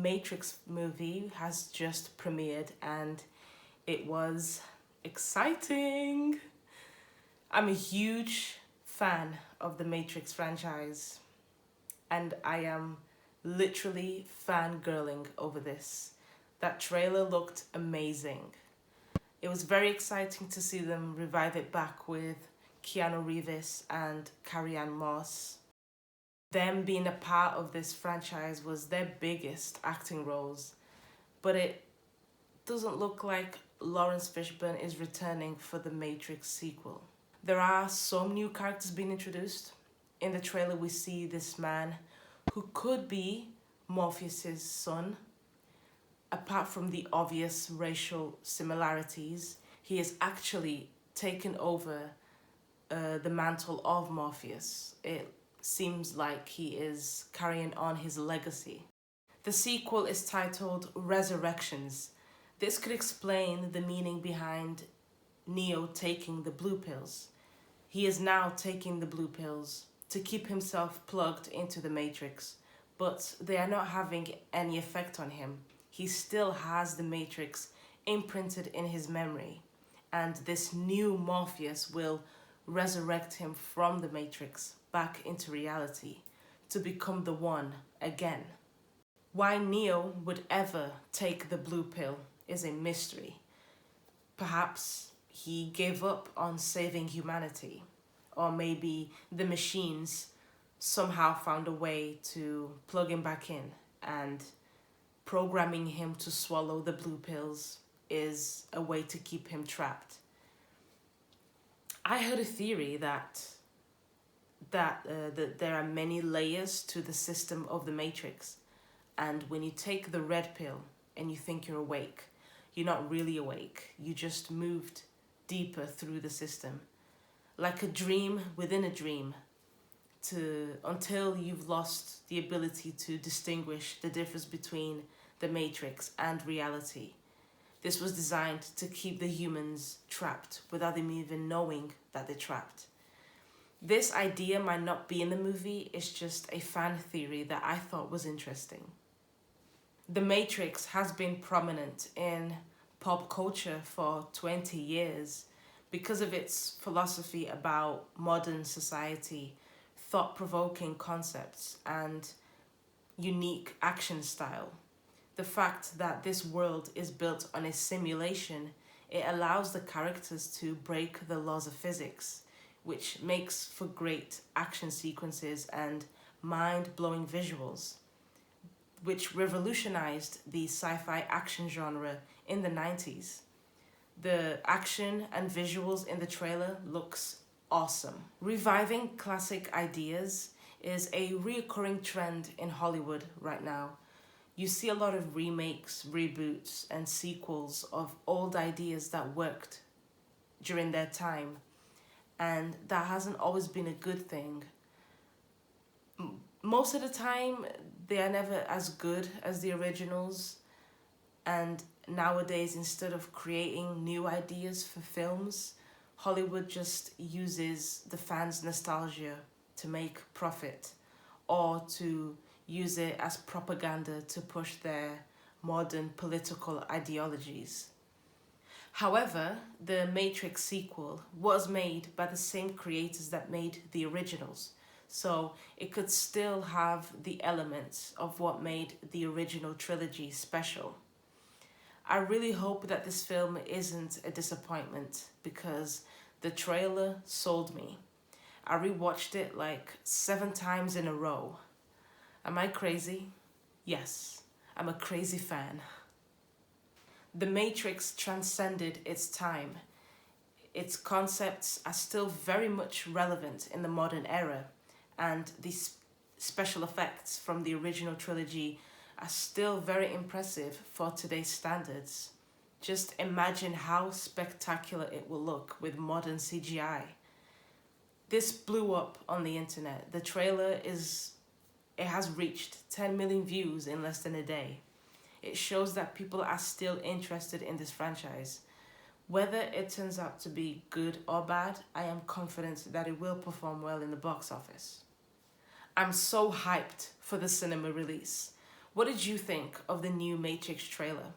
Matrix movie has just premiered and it was exciting. I'm a huge fan of the Matrix franchise and I am literally fangirling over this. That trailer looked amazing. It was very exciting to see them revive it back with Keanu Reeves and Carrie-Anne Moss. Them being a part of this franchise was their biggest acting roles, but it doesn't look like Lawrence Fishburne is returning for the Matrix sequel. There are some new characters being introduced. In the trailer, we see this man who could be Morpheus's son. Apart from the obvious racial similarities, he has actually taken over the mantle of Morpheus. It seems like he is carrying on his legacy. The sequel is titled Resurrections. This could explain the meaning behind Neo taking the blue pills. He is now taking the blue pills to keep himself plugged into the Matrix, but they are not having any effect on him. He still has the Matrix imprinted in his memory, and this new Morpheus will resurrect him from the Matrix back into reality to become the one again. Why Neo would ever take the blue pill is a mystery. Perhaps he gave up on saving humanity, or maybe the machines somehow found a way to plug him back in, and programming him to swallow the blue pills is a way to keep him trapped. I heard a theory that there are many layers to the system of the Matrix, and when you take the red pill and you think you're awake, you're not really awake. You just moved deeper through the system, like a dream within a dream, until you've lost the ability to distinguish the difference between the Matrix and reality. This was designed to keep the humans trapped without them even knowing that they're trapped. This idea might not be in the movie, it's just a fan theory that I thought was interesting. The Matrix has been prominent in pop culture for 20 years because of its philosophy about modern society, thought-provoking concepts, and unique action style. The fact that this world is built on a simulation, it allows the characters to break the laws of physics, which makes for great action sequences and mind-blowing visuals, which revolutionized the sci-fi action genre in the 90s. The action and visuals in the trailer looks awesome. Reviving classic ideas is a recurring trend in Hollywood right now. You see a lot of remakes, reboots, and sequels of old ideas that worked during their time, and that hasn't always been a good thing. Most of the time, they are never as good as the originals, and nowadays, instead of creating new ideas for films, Hollywood just uses the fans' nostalgia to make profit, or to use it as propaganda to push their modern political ideologies. However, the Matrix sequel was made by the same creators that made the originals, so it could still have the elements of what made the original trilogy special. I really hope that this film isn't a disappointment because the trailer sold me. I rewatched it like 7 times in a row. Am I crazy? Yes, I'm a crazy fan. The Matrix transcended its time. Its concepts are still very much relevant in the modern era, and the special effects from the original trilogy are still very impressive for today's standards. Just imagine how spectacular it will look with modern CGI. This blew up on the internet. The trailer it has reached 10 million views in less than a day. It shows that people are still interested in this franchise. Whether it turns out to be good or bad, I am confident that it will perform well in the box office. I'm so hyped for the cinema release. What did you think of the new Matrix trailer?